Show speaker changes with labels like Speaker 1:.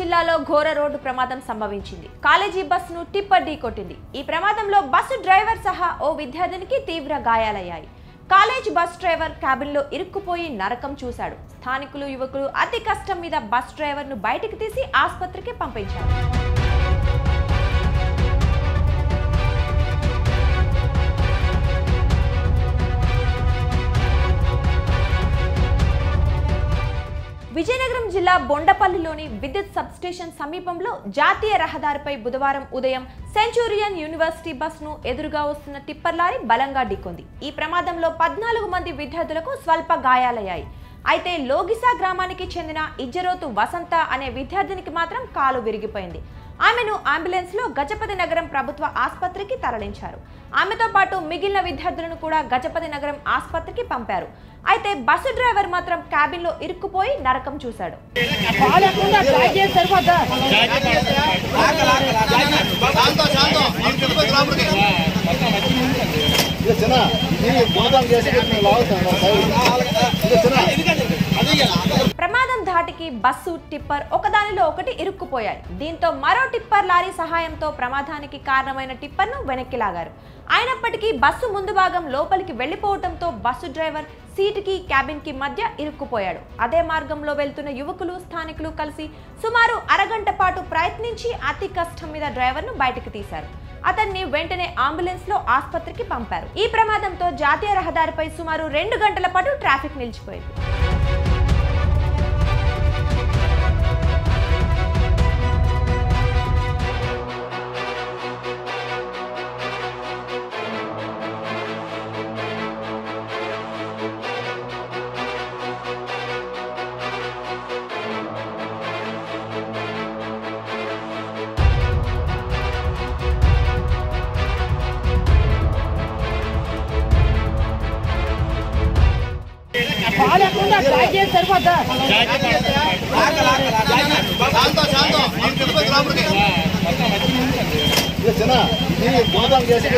Speaker 1: జిల్లాలో ఘోర రోడ్డు ప్రమాదం సంభవించింది. కాలేజీ బస్సును టిప్పర్ ఢీకొట్టింది. ఈ ప్రమాదంలో బస్సు డ్రైవర్ సహా ఓ విద్యార్థినికి తీవ్ర గాయాలయ్యాయి. కాలేజ్ బస్ డ్రైవర్ క్యాబిన్లో ఇరుక్కుపోయి నరకం చూశాడు. స్థానికులు యువకులు అతి కష్టం మీద బస్ డ్రైవర్ను బయటికి తీసి ఆసుపత్రికి పంపించారు. విజయనగరం జిల్లా బొండపల్లిలోని విద్యుత్ సబ్స్టేషన్ సమీపంలో జాతీయ రహదారిపై బుధవారం ఉదయం సెంచూరియన్ యూనివర్సిటీ బస్సును ఎదురుగా వస్తున్న టిప్పర్ లారీ బలంగా ఢీకొంది. ఈ ప్రమాదంలో 14 మంది విద్యార్థులకు స్వల్ప గాయాలయ్యాయి. అయితే లోగిసా గ్రామానికి చెందిన ఇజ్జరోతు వసంత అనే విద్యార్థినికి మాత్రం కాలు విరిగిపోయింది. ఆమెను అంబులెన్స్ లో గజపతి నగరం ప్రభుత్వ ఆసుపత్రికి తరలించారు. ఆమెతో పాటు మిగిలిన విద్యార్థులను కూడా గజపతి నగరం ఆసుపత్రికి పంపారు. అయితే బస్సు డ్రైవర్ మాత్రం క్యాబిన్ లో ఇరుక్కుపోయి నరకం చూశాడు. ప్రమాదం ధాటికి బస్సు టిప్పర్ ఒకదానిలో ఒకటి ఇరుక్కుపోయాయి. దీంతో మరో టిప్పర్ లారీ సహాయంతో ప్రమాదానికి కారణమైన టిప్పర్ ను వెనక్కి లాగారు. అయినప్పటికీ బస్సు ముందు భాగం లోపలికి వెళ్లిపోవడంతో బస్సు డ్రైవర్ సీటుకి క్యాబిన్ కి మధ్య ఇరుక్కుపోయాడు. అదే మార్గంలో వెళ్తున్న యువకులు స్థానికులు కలిసి సుమారు అరగంట పాటు ప్రయత్నించి అతి కష్టం మీద డ్రైవర్ ను బయటకు తీశారు. అతన్ని వెంటనే అంబులెన్స్ లో ఆసుపత్రికి పంపారు. ఈ ప్రమాదంతో జాతీయ రహదారిపై సుమారు 2 గంటల పాటు ట్రాఫిక్ నిలిచిపోయింది.
Speaker 2: చేసి